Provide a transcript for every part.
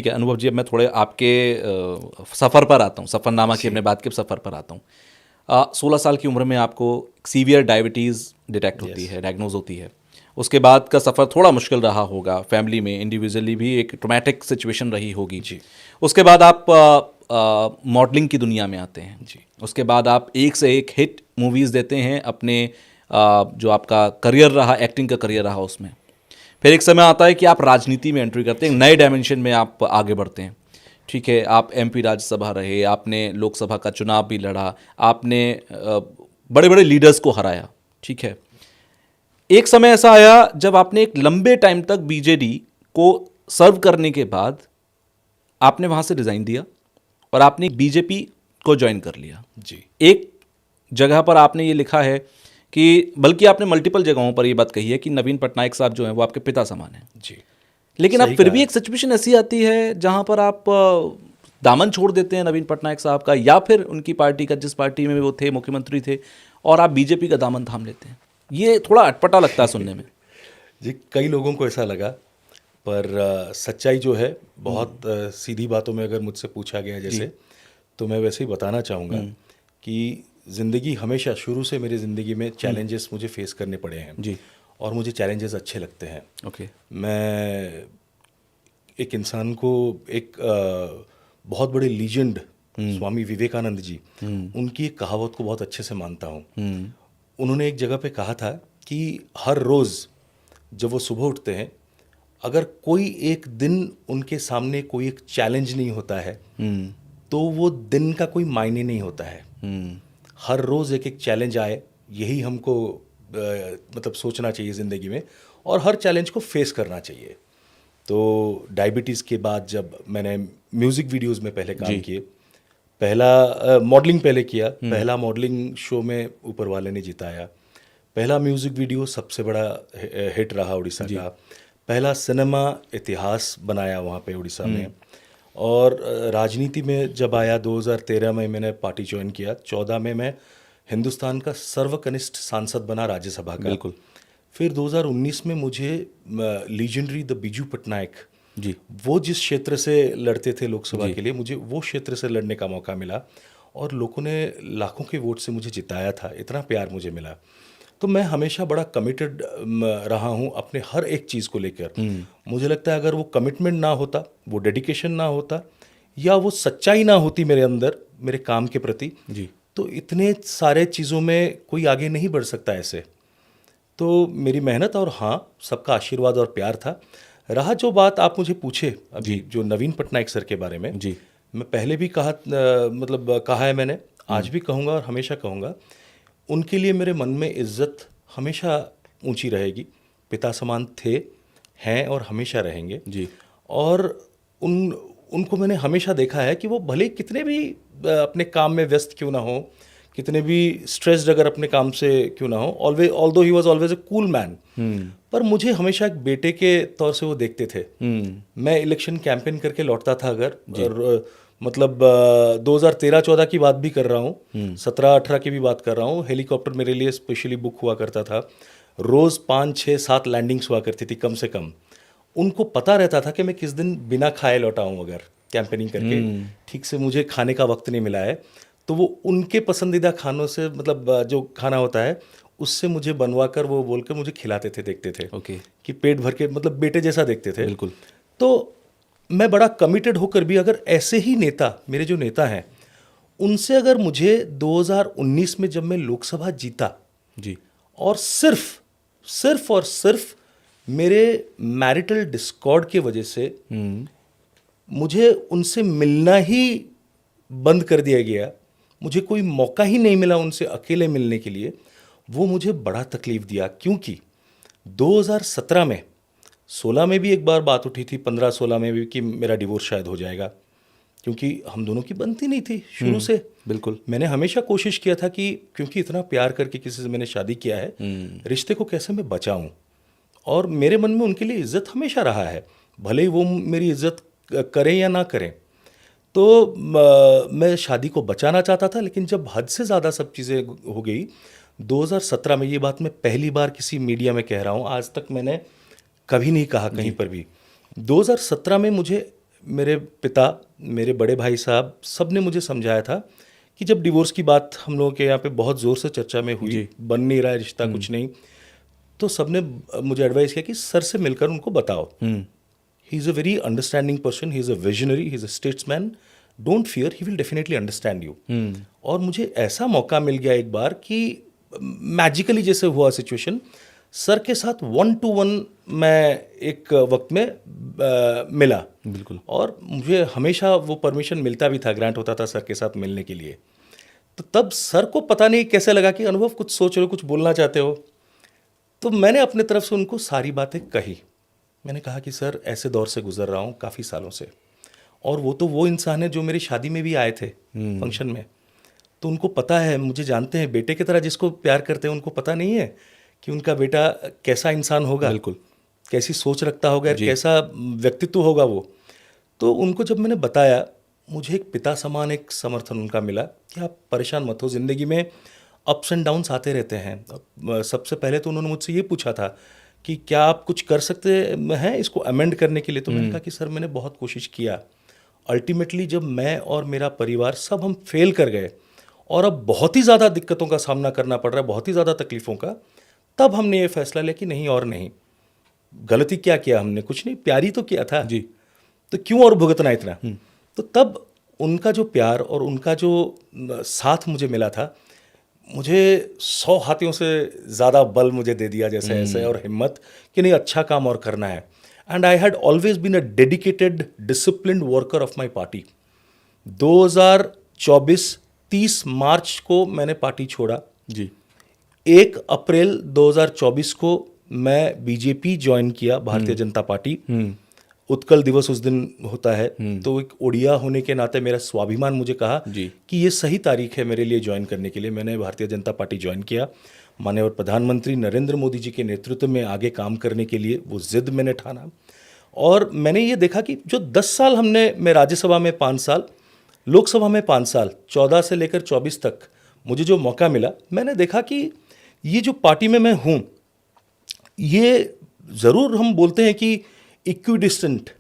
ठीक है अनुभव जी, अब मैं थोड़े आपके सफ़र पर आता हूँ, सफ़रनामा की अपने बात के सफ़र पर आता हूँ। 16 साल की उम्र में आपको सीवियर डायबिटीज़ डिटेक्ट होती यस। है, डायग्नोज होती है। उसके बाद का सफ़र थोड़ा मुश्किल रहा होगा, फैमिली में इंडिविजुअली भी एक ट्रॉमेटिक सिचुएशन रही होगी। जी। उसके बाद आप मॉडलिंग की दुनिया में आते हैं। जी। उसके बाद आप एक से एक हिट मूवीज़ देते हैं अपने जो आपका करियर रहा, एक्टिंग का करियर रहा उसमें। फिर एक समय आता है कि आप राजनीति में एंट्री करते हैं, जी। नए डायमेंशन में आप आगे बढ़ते हैं। ठीक है, आप एमपी राज्यसभा रहे, आपने लोकसभा का चुनाव भी लड़ा, आपने बड़े बड़े लीडर्स को हराया। ठीक है, एक समय ऐसा आया जब आपने एक लंबे टाइम तक बीजेडी को सर्व करने के बाद आपने वहां से रिजाइन दिया और आपने बीजेपी को ज्वाइन कर लिया। जी। एक जगह पर आपने ये लिखा है कि, बल्कि आपने मल्टीपल जगहों पर ये बात कही है कि नवीन पटनायक साहब जो हैं वो आपके पिता समान हैं। जी। लेकिन अब सही फिर कहा भी है। एक सिचुएशन ऐसी आती है जहां पर आप दामन छोड़ देते हैं नवीन पटनायक साहब का या फिर उनकी पार्टी का, जिस पार्टी में वो थे, मुख्यमंत्री थे, और आप बीजेपी का दामन थाम लेते हैं। ये थोड़ा अटपटा लगता है सुनने में। जी, कई लोगों को ऐसा लगा, पर सच्चाई जो है बहुत सीधी बातों में अगर मुझसे पूछा गया जी। जैसे, तो मैं वैसे ही बताना चाहूँगा कि ज़िंदगी हमेशा शुरू से मेरी ज़िंदगी में चैलेंजेस मुझे फेस करने पड़े हैं जी। और मुझे चैलेंजेस अच्छे लगते हैं। ओके। मैं एक इंसान को एक बहुत बड़े लीजेंड स्वामी विवेकानंद जी, उनकी एक कहावत को बहुत अच्छे से मानता हूँ। उन्होंने एक जगह पे कहा था कि हर रोज़ जब वो सुबह उठते हैं, अगर कोई एक दिन उनके सामने कोई एक चैलेंज नहीं होता है, तो वो दिन का कोई मायने नहीं होता है। हर रोज़ एक एक चैलेंज आए, यही हमको मतलब सोचना चाहिए ज़िंदगी में, और हर चैलेंज को फेस करना चाहिए। तो डायबिटीज़ के बाद जब मैंने म्यूज़िक वीडियोज़ में पहले काम जी। किए, पहला मॉडलिंग पहले किया, पहला मॉडलिंग शो में ऊपर वाले ने जिताया, पहला म्यूज़िक वीडियो सबसे बड़ा हिट रहा उड़ीसा जी। का, पहला सिनेमा इतिहास बनाया वहाँ पे उड़ीसा में। और राजनीति में जब आया 2013 में मैंने पार्टी ज्वाइन किया, 14 में मैं हिंदुस्तान का सर्वकनिष्ठ सांसद बना राज्यसभा का। बिल्कुल। फिर 2019 में मुझे लीजेंडरी द बीजू पटनायक, जी। वो जिस क्षेत्र से लड़ते थे लोकसभा जी। के लिए, मुझे वो क्षेत्र से लड़ने का मौका मिला और लोगों ने लाखों के वोट से मुझे जिताया था, इतना प्यार मुझे मिला। तो मैं हमेशा बड़ा कमिटेड रहा हूँ अपने हर एक चीज़ को लेकर। मुझे लगता है अगर वो कमिटमेंट ना होता, वो डेडिकेशन ना होता, या वो सच्चाई ना होती मेरे अंदर मेरे काम के प्रति, जी। तो इतने सारे चीज़ों में कोई आगे नहीं बढ़ सकता ऐसे। तो मेरी मेहनत और हाँ, सबका आशीर्वाद और प्यार था। रहा जो बात आप मुझे पूछे अभी, जी। जो नवीन पटनायक सर के बारे में, जी। मैं पहले भी कहा, मतलब कहा है मैंने, आज भी कहूँगा और हमेशा कहूँगा, उनके लिए मेरे मन में इज्जत हमेशा ऊंची रहेगी। पिता समान थे, हैं और हमेशा रहेंगे। जी। और उनको मैंने हमेशा देखा है कि वो भले कितने भी अपने काम में व्यस्त क्यों ना हो, कितने भी स्ट्रेस्ड अगर अपने काम से क्यों ना हो, always, although he was always a cool man, पर मुझे हमेशा एक बेटे के तौर से वो देखते थे। मैं इलेक्शन कैंपेन करके लौटता था अगर, जी। और मतलब 2013-14 की बात भी कर रहा हूँ, 17-18 की भी बात कर रहा हूँ, हेलीकॉप्टर मेरे लिए स्पेशली बुक हुआ करता था। रोज़ 5-6-7 लैंडिंग्स हुआ करती थी कम से कम। उनको पता रहता था कि मैं किस दिन बिना खाए लौटा हूँ, अगर कैंपेनिंग करके ठीक से मुझे खाने का वक्त नहीं मिला है, तो वो उनके पसंदीदा खानों से, मतलब जो खाना होता है उससे मुझे बनवा कर, वो बोल कर मुझे खिलाते थे, देखते थे ओके। कि पेट भर के, मतलब बेटे जैसा देखते थे। बिल्कुल। तो मैं बड़ा कमिटेड होकर भी, अगर ऐसे ही नेता, मेरे जो नेता हैं, उनसे अगर मुझे 2019 में जब मैं लोकसभा जीता, जी। और सिर्फ और सिर्फ मेरे मैरिटल डिस्कॉर्ड की वजह से मुझे उनसे मिलना ही बंद कर दिया गया, मुझे कोई मौका ही नहीं मिला उनसे अकेले मिलने के लिए, वो मुझे बड़ा तकलीफ दिया। क्योंकि 2017 में, 16 में भी एक बार बात उठी थी, 15-16 में भी, कि मेरा डिवोर्स शायद हो जाएगा, क्योंकि हम दोनों की बनती नहीं थी शुरू से। बिल्कुल। मैंने हमेशा कोशिश किया था कि क्योंकि इतना प्यार करके किसी से मैंने शादी किया है, रिश्ते को कैसे मैं बचाऊं, और मेरे मन में उनके लिए इज्जत हमेशा रहा है, भले ही वो मेरी इज्जत करें या ना करें। तो मैं शादी को बचाना चाहता था, लेकिन जब हद से ज़्यादा सब चीज़ें हो गई 2017 में, ये बात मैं पहली बार किसी मीडिया में कह रहा हूँ, आज तक मैंने कभी नहीं कहा कहीं जी। पर भी। 2017 में मुझे मेरे पिता, मेरे बड़े भाई साहब, सब ने मुझे समझाया था कि जब डिवोर्स की बात हम लोगों के यहाँ पे बहुत ज़ोर से चर्चा में हुई, बन नहीं रहा है रिश्ता, कुछ नहीं, तो सबने मुझे एडवाइस किया कि सर से मिलकर उनको बताओ. He is a very understanding person, he is a visionary, he is a statesman, don't fear, he will definitely understand you. और मुझे ऐसा मौका मिल गया एक बार कि मैजिकली जैसे हुआ सिचुएशन, सर के साथ 1-to-1 मैं एक वक्त में मिला. बिल्कुल. और मुझे हमेशा वो परमिशन मिलता भी था, ग्रांट होता था सर के साथ मिलने के लिए. तो तब सर को पता नहीं कैसे लगा कि अनुभव कुछ सोच रहे हो, कुछ बोलना चाहते हो. तो मैंने अपने तरफ से उनको सारी बातें कही. मैंने कहा कि सर ऐसे दौर से गुजर रहा हूँ काफ़ी सालों से, और वो तो वो इंसान है जो मेरी शादी में भी आए थे फंक्शन में. तो उनको पता है, मुझे जानते हैं, बेटे की तरह जिसको प्यार करते हैं उनको पता नहीं है कि उनका बेटा कैसा इंसान होगा, बिल्कुल, कैसी सोच रखता होगा, कैसा व्यक्तित्व होगा वो. तो उनको जब मैंने बताया, मुझे एक पिता समान एक समर्थन उनका मिला कि आप परेशान मत हो, ज़िंदगी में अप्स एंड डाउन्स आते रहते हैं. सबसे पहले तो उन्होंने मुझसे ये पूछा था कि क्या आप कुछ कर सकते हैं इसको अमेंड करने के लिए. तो मैंने कहा कि सर मैंने बहुत कोशिश किया. अल्टीमेटली जब मैं और मेरा परिवार सब हम फेल कर गए और अब बहुत ही ज़्यादा दिक्कतों का सामना करना पड़ रहा है, बहुत ही ज़्यादा तकलीफ़ों का, तब हमने ये फैसला लिया कि नहीं और नहीं. गलती क्या किया हमने? कुछ नहीं, प्यार ही तो किया था जी. तो क्यों और भुगतना इतना. तो तब उनका जो प्यार और उनका जो साथ मुझे मिला था, मुझे 100 हाथियों से ज़्यादा बल मुझे दे दिया जैसे ऐसे, और हिम्मत कि नहीं अच्छा काम और करना है. And I had always been a dedicated disciplined worker of my party. 2024 30 मार्च को मैंने पार्टी छोड़ा जी. 1 अप्रैल 2024 को मैं बीजेपी ज्वाइन किया, भारतीय जनता पार्टी. उत्कल दिवस उस दिन होता है, तो एक ओडिया होने के नाते मेरा स्वाभिमान मुझे कहा कि ये सही तारीख है मेरे लिए ज्वाइन करने के लिए. मैंने भारतीय जनता पार्टी ज्वाइन किया. माननीय प्रधानमंत्री नरेंद्र मोदी जी के नेतृत्व में आगे काम करने के लिए वो जिद मैंने ठाना. और मैंने ये देखा कि जो 10 साल मैं राज्यसभा में 5 साल, लोकसभा में 5 साल, 14 से लेकर 24 तक मुझे जो मौका मिला, मैंने देखा कि ये जो पार्टी में मैं हूँ, ये ज़रूर हम बोलते हैं कि इक्विडिस्टेंट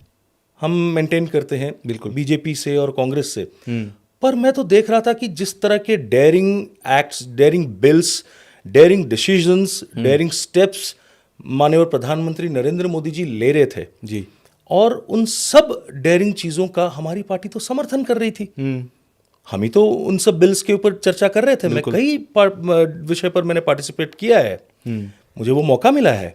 हम मेंटेन करते हैं बिल्कुल बीजेपी से और कांग्रेस से, पर मैं तो देख रहा था कि जिस तरह के daring acts, daring bills, daring decisions, daring steps माननीय प्रधानमंत्री नरेंद्र मोदी जी ले रहे थे जी, और उन सब डेयरिंग चीज़ों का हमारी पार्टी तो समर्थन कर रही थी. हम ही तो उन सब बिल्स के ऊपर चर्चा कर रहे थे. मैं कई विषय पर मैंने पार्टिसिपेट किया है, मुझे वो मौका मिला है,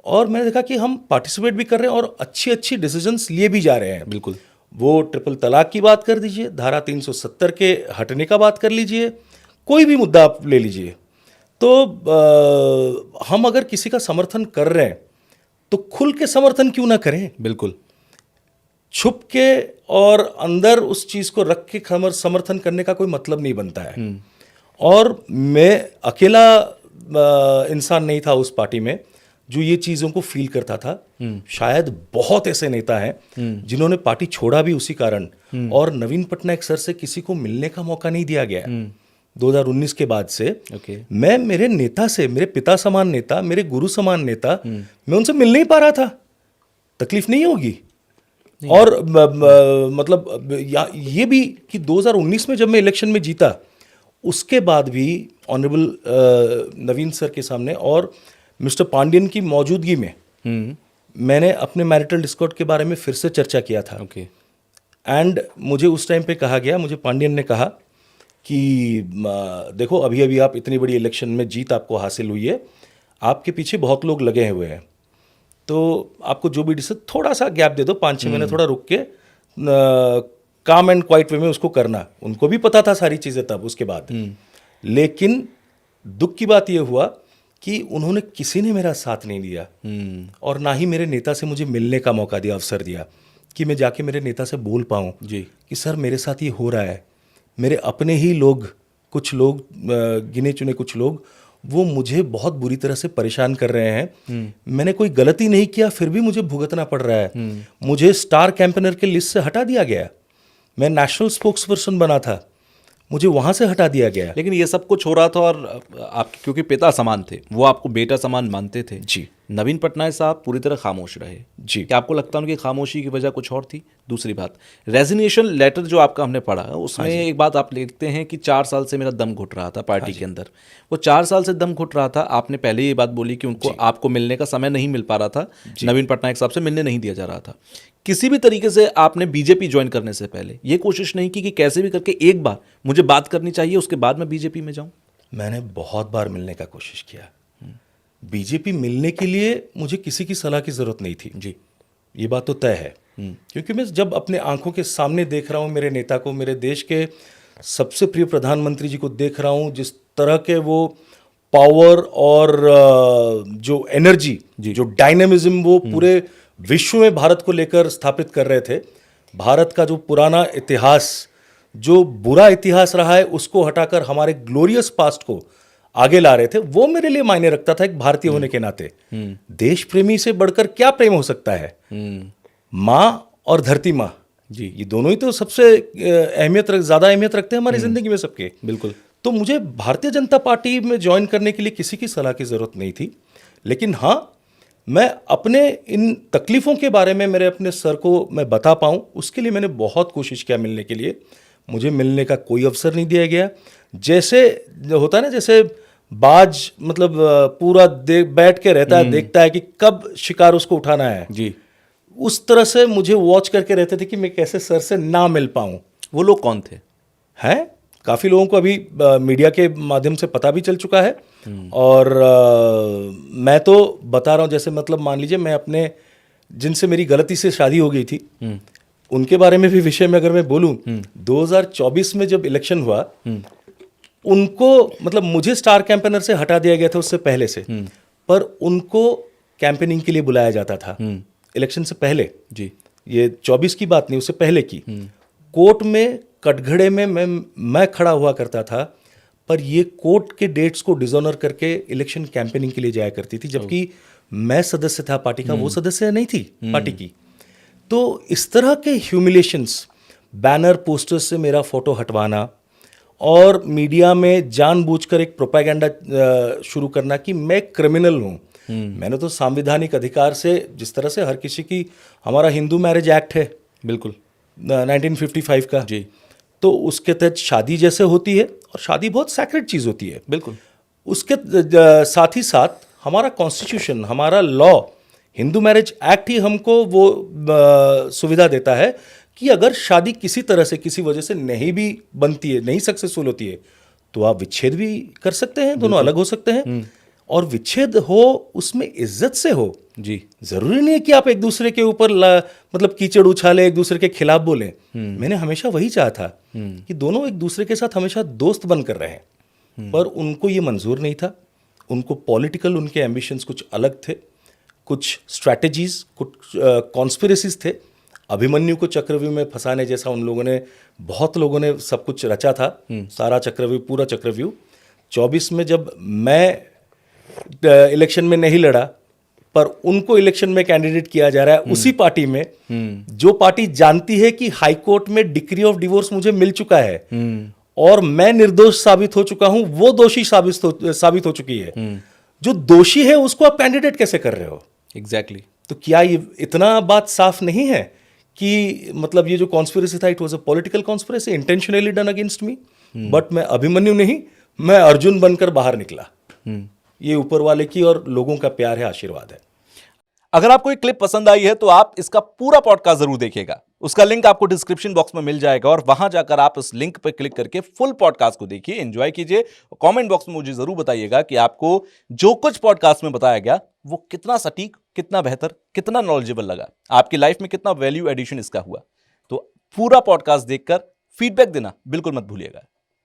और मैंने देखा कि हम पार्टिसिपेट भी कर रहे हैं और अच्छी अच्छी डिसीजंस लिए भी जा रहे हैं. बिल्कुल. वो ट्रिपल तलाक की बात कर दीजिए, धारा 370 के हटने का बात कर लीजिए, कोई भी मुद्दा आप ले लीजिए. तो हम अगर किसी का समर्थन कर रहे हैं तो खुल के समर्थन क्यों ना करें. बिल्कुल. छुप के और अंदर उस चीज़ को रख के समर्थन करने का कोई मतलब नहीं बनता है. और मैं अकेला इंसान नहीं था उस पार्टी में जो ये चीज़ों को फील करता था. शायद बहुत ऐसे नेता हैं जिन्होंने पार्टी छोड़ा भी उसी कारण, और नवीन पटनायक सर से किसी को मिलने का मौका नहीं दिया गया 2019 के बाद से. मैं मेरे नेता से, मेरे पिता समान नेता, मेरे गुरु समान नेता, मैं उनसे मिल नहीं पा रहा था. तकलीफ नहीं होगी. और मतलब ये भी कि 2019 में जब मैं इलेक्शन में जीता, उसके बाद भी ऑनरेबल नवीन सर के सामने और मिस्टर पांडियन की मौजूदगी में मैंने अपने मैरिटल डिस्कॉर्ड के बारे में फिर से चर्चा किया था. एंड मुझे उस टाइम पे कहा गया, मुझे पांडियन ने कहा कि देखो अभी अभी आप इतनी बड़ी इलेक्शन में जीत आपको हासिल हुई है, आपके पीछे बहुत लोग लगे हुए हैं, तो आपको जो भी डिसीजन, थोड़ा सा गैप दे दो, 5-6 महीने थोड़ा रुक के काम एंड क्वाइट वे में उसको करना. उनको भी पता था सारी चीज़ें तब उसके बाद. लेकिन दुख की बात यह हुआ कि उन्होंने किसी ने मेरा साथ नहीं दिया, और ना ही मेरे नेता से मुझे मिलने का मौका दिया, अवसर दिया कि मैं जाके मेरे नेता से बोल पाऊँ कि सर मेरे साथ ये हो रहा है. मेरे अपने ही लोग, कुछ लोग, गिने चुने कुछ लोग, वो मुझे बहुत बुरी तरह से परेशान कर रहे हैं. मैंने कोई गलती नहीं किया, फिर भी मुझे भुगतना पड़ रहा है. मुझे स्टार कैंपेनर के लिस्ट से हटा दिया गया. मैं नेशनल स्पोक्स पर्सन बना था, मुझे वहाँ से हटा दिया गया. लेकिन ये सब कुछ हो रहा था, और आप क्योंकि पिता समान थे, वो आपको बेटा समान मानते थे जी नवीन पटनायक साहब पूरी तरह खामोश रहे जी। क्या आपको लगता है उनकी खामोशी की वजह कुछ और थी? दूसरी बात, रेजिग्नेशन लेटर जो आपका हमने पढ़ा उसमें एक बात आप लिखते हैं कि 4 साल से मेरा दम घुट रहा था पार्टी के अंदर। वो 4 साल से दम घुट रहा था, आपने पहले ये बात बोली कि उनको आपको मिलने का समय नहीं मिल पा रहा था, नवीन पटनायक साहब से मिलने नहीं दिया जा रहा था। किसी भी तरीके से आपने बीजेपी ज्वाइन करने से पहले ये कोशिश नहीं की कि कैसे भी करके एक बार मुझे बात करनी चाहिए, उसके बाद मैं बीजेपी में जाऊं? मैंने बहुत बार मिलने का कोशिश किया। बीजेपी मिलने के लिए मुझे किसी की सलाह की जरूरत नहीं थी जी। ये बात तो तय है, क्योंकि मैं जब अपने आंखों के सामने देख रहा हूं मेरे नेता को, मेरे देश के सबसे प्रिय प्रधानमंत्री जी को देख रहा हूं, जिस तरह के वो पावर और जो एनर्जी, जो डायनेमिज्म वो पूरे विश्व में भारत को लेकर स्थापित कर रहे थे। भारत का जो पुराना इतिहास, जो बुरा इतिहास रहा है, उसको हटाकर हमारे ग्लोरियस पास्ट को आगे ला रहे थे, वो मेरे लिए मायने रखता था एक भारतीय होने के नाते। देश प्रेमी से बढ़कर क्या प्रेम हो सकता है? माँ और धरती माँ जी, ये दोनों ही तो सबसे ज्यादा अहमियत रखते हैं हमारी जिंदगी में सबके। बिल्कुल। तो मुझे भारतीय जनता पार्टी में ज्वाइन करने के लिए किसी की सलाह की जरूरत नहीं थी, लेकिन हाँ, मैं अपने इन तकलीफों के बारे में मेरे अपने सर को मैं बता पाऊं, उसके लिए मैंने बहुत कोशिश किया मिलने के लिए। मुझे मिलने का कोई अवसर नहीं दिया गया। जैसे होता है ना, जैसे बाज मतलब पूरा बैठ के रहता है, देखता है कि कब शिकार उसको उठाना है जी, उस तरह से मुझे वॉच करके रहते थे कि मैं कैसे सर से ना मिल पाऊं। वो लोग कौन थे? हैं काफ़ी लोगों को अभी मीडिया के माध्यम से पता भी चल चुका है, और मैं तो बता रहा हूं, जैसे मतलब मान लीजिए मैं अपने जिनसे मेरी गलती से शादी हो गई थी उनके बारे में भी विषय में अगर मैं बोलूं, 2024 में जब इलेक्शन हुआ, उनको मतलब मुझे स्टार कैंपेनर से हटा दिया गया था उससे पहले से, पर उनको कैंपेनिंग के लिए बुलाया जाता था इलेक्शन से पहले। जी, ये 24 की बात नहीं, उससे पहले की। कोर्ट में कटघरे में मैं खड़ा हुआ करता था, पर ये कोर्ट के डेट्स को डिसऑनर करके इलेक्शन कैंपेनिंग के लिए जाया करती थी, जबकि मैं सदस्य था पार्टी का, वो सदस्य नहीं थी पार्टी की। तो इस तरह के ह्यूमिलेशंस, बैनर पोस्टर्स से मेरा फोटो हटवाना और मीडिया में जानबूझकर एक प्रोपेगेंडा शुरू करना कि मैं क्रिमिनल हूं। मैंने तो संवैधानिक अधिकार से, जिस तरह से हर किसी की, हमारा हिंदू मैरिज एक्ट है बिल्कुल 1955 का जी, तो उसके तहत शादी जैसे होती है, और शादी बहुत सैक्रेड चीज़ होती है, बिल्कुल। उसके साथ ही साथ हमारा कॉन्स्टिट्यूशन, हमारा लॉ, हिंदू मैरिज एक्ट ही हमको वो सुविधा देता है कि अगर शादी किसी तरह से, किसी वजह से नहीं भी बनती है, नहीं सक्सेसफुल होती है, तो आप विच्छेद भी कर सकते हैं, दोनों अलग हो सकते हैं। और विच्छेद हो उसमें इज्जत से हो जी, जरूरी नहीं है कि आप एक दूसरे के ऊपर मतलब कीचड़ उछाले, एक दूसरे के खिलाफ बोले। मैंने हमेशा वही चाहा था कि दोनों एक दूसरे के साथ हमेशा दोस्त बनकर रहें, पर उनको ये मंजूर नहीं था। उनको पॉलिटिकल, उनके एम्बिशंस कुछ अलग थे, कुछ स्ट्रैटेजीज, कुछ कॉन्स्पिरेसीज थे। अभिमन्यु को चक्रव्यूह में फंसाने जैसा उन लोगों ने, बहुत लोगों ने सब कुछ रचा था, सारा चक्रव्यूह, पूरा चक्रव्यूह। 24 में जब मैं इलेक्शन में नहीं लड़ा, पर उनको इलेक्शन में कैंडिडेट किया जा रहा है, उसी पार्टी में, जो पार्टी जानती है कि हाई कोर्ट में डिक्री ऑफ डिवोर्स मुझे मिल चुका है और मैं निर्दोष साबित हो चुका हूं, वो दोषी साबित हो चुकी है। जो दोषी है उसको आप कैंडिडेट कैसे कर रहे हो? एग्जैक्टली। तो क्या ये इतना बात साफ नहीं है कि मतलब ये जो कॉन्स्पिरेसी था, it was a political conspiracy intentionally done against me? But मैं अभिमन्यु नहीं, मैं अर्जुन बनकर बाहर निकला। ये ऊपर वाले की और लोगों का प्यार है, आशीर्वाद है। अगर आपको ये क्लिप पसंद आई है तो आप इसका पूरा पॉडकास्ट जरूर देखिएगा। उसका लिंक आपको डिस्क्रिप्शन बॉक्स में मिल जाएगा और वहां जाकर आप इस लिंक पर क्लिक करके फुल पॉडकास्ट को देखिए, एंजॉय कीजिए। कमेंट बॉक्स में मुझे जरूर बताइएगा कि आपको जो कुछ पॉडकास्ट में बताया गया वो कितना सटीक, कितना बेहतर, कितना नॉलेजेबल लगा, आपकी लाइफ में कितना वैल्यू एडिशन इसका हुआ। तो पूरा पॉडकास्ट देखकर फीडबैक देना बिल्कुल मत भूलिएगा।